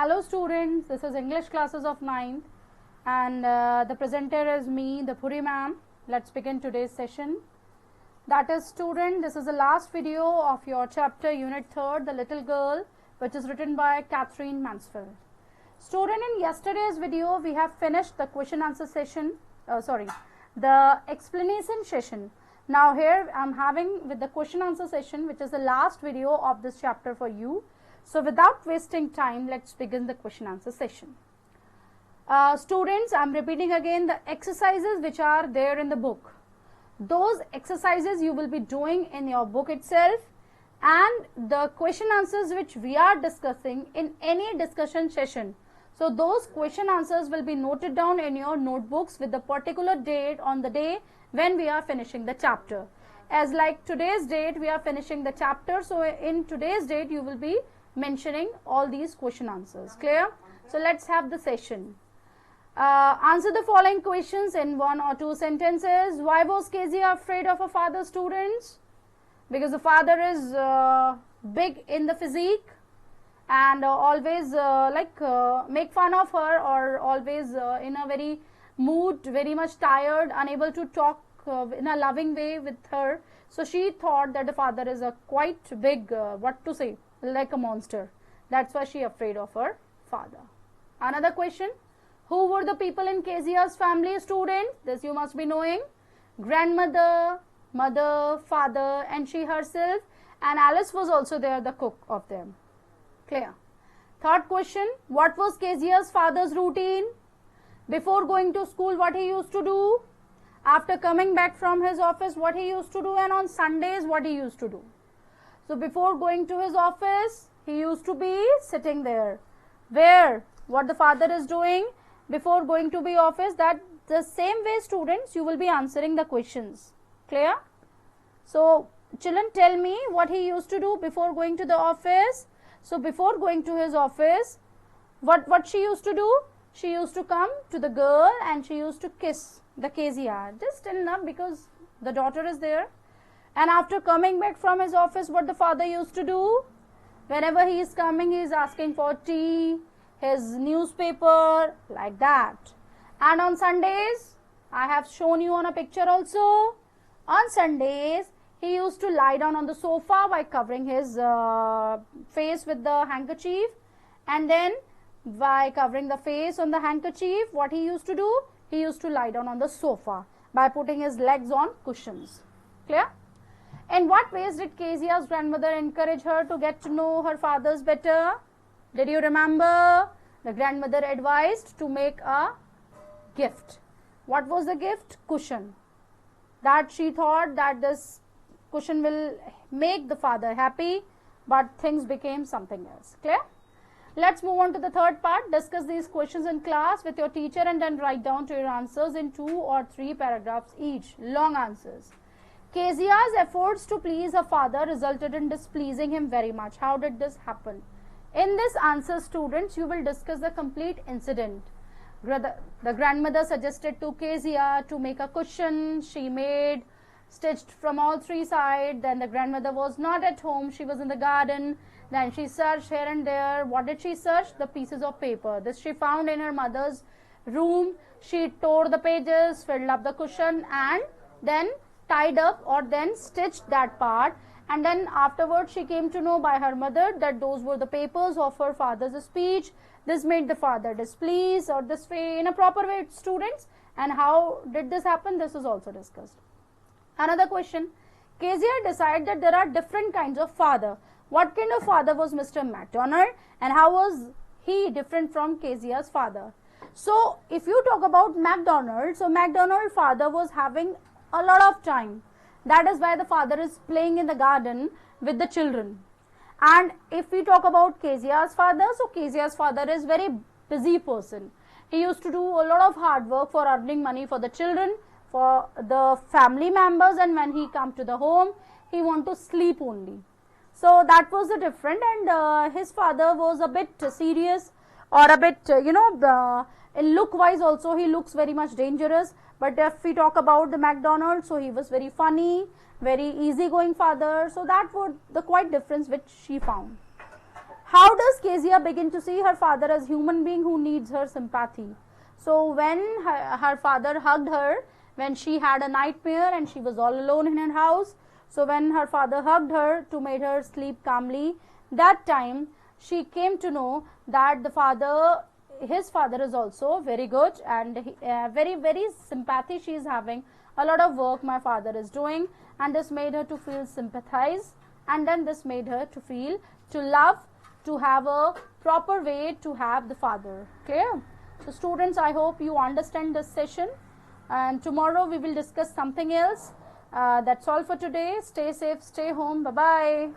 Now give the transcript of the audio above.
Hello students, this is English classes of 9th and the presenter is me, the Puri ma'am. Let's begin today's session. That is student, this is the last video of your chapter unit 3rd, The Little Girl, which is written by Catherine Mansfield. Student, in yesterday's video we have finished the question answer session, the explanation session. Now here I am having with the question answer session, which is the last video of this chapter for you. So without wasting time, let's begin the question answer session. Students, I am repeating again the exercises which are there in the book. Those exercises you will be doing in your book itself, and the question answers which we are discussing in any discussion session. So those question answers will be noted down in your notebooks with the particular date on the day when we are finishing the chapter. As like today's date we are finishing the chapter, so in today's date you will be mentioning all these question answers. Clear? So let's have the session. Answer the following questions in 1 or 2 sentences. Why was Kezia afraid of her father, students? Because the father is big in the physique and always make fun of her, or always in a very mood, very much tired, unable to talk in a loving way with her. So she thought that the father is a quite big, like a monster. That's why she afraid of her father. Another question. Who were the people in Kezia's family, student? This you must be knowing. Grandmother, mother, father, and she herself. And Alice was also there, the cook of them. Clear? Third question. What was Kezia's father's routine? Before going to school, what he used to do? After coming back from his office, what he used to do? And on Sundays, what he used to do? So before going to his office, he used to be sitting there. Where? What the father is doing before going to the office, that the same way, students, you will be answering the questions. Clear? So children, tell me what he used to do before going to the office. So before going to his office, what she used to do? She used to come to the girl and she used to kiss the Kezia. Just enough because the daughter is there. And after coming back from his office, what the father used to do? Whenever he is coming, he is asking for tea, his newspaper, like that. And on Sundays, I have shown you on a picture also. On Sundays, he used to lie down on the sofa by covering his face with the handkerchief. And then by covering the face on the handkerchief, what he used to do? He used to lie down on the sofa by putting his legs on cushions. Clear? In what ways did Kezia's grandmother encourage her to get to know her fathers better? Did you remember? The grandmother advised to make a gift. What was the gift? Cushion. That she thought that this cushion will make the father happy, but things became something else. Clear? Let's move on to the third part. Discuss these questions in class with your teacher and then write down to your answers in 2 or 3 paragraphs each. Long answers. Kezia's efforts to please her father resulted in displeasing him very much. How did this happen? In this answer, students, you will discuss the complete incident. The grandmother suggested to Kezia to make a cushion. She made, stitched from all 3 sides. Then the grandmother was not at home. She was in the garden. Then she searched here and there. What did she search? The pieces of paper. This she found in her mother's room. She tore the pages, filled up the cushion, and then tied up or then stitched that part. And then afterwards she came to know by her mother that those were the papers of her father's speech. This made the father displeased, or this way, in a proper way, students. And how did this happen? This is also discussed. Another question. Kezia decided that there are different kinds of father. What kind of father was Mr. MacDonald, and how was he different from Kezia's father? So if you talk about MacDonald, so MacDonald's father was having a lot of time. That is why the father is playing in the garden with the children. And if we talk about Kezia's father, so Kezia's father is very busy person. He used to do a lot of hard work for earning money for the children, for the family members, and when he come to the home, he want to sleep only. So that was the difference, and his father was a bit serious, or a bit, in look wise also he looks very much dangerous. But if we talk about the MacDonald, so he was very funny, very easygoing father. So that was the quite difference which she found. how does Kezia begin to see her father as human being who needs her sympathy? So when her father hugged her, when she had a nightmare and she was all alone in her house, so when her father hugged her to make her sleep calmly, that time she came to know that his father is also very good, and very sympathy she is having. A lot of work my father is doing, and this made her to feel sympathize, and then this made her to feel, to love, to have a proper way to have the father. Clear? So students, I hope you understand this session, and tomorrow we will discuss something else. That's all for today. Stay safe, stay home. Bye bye.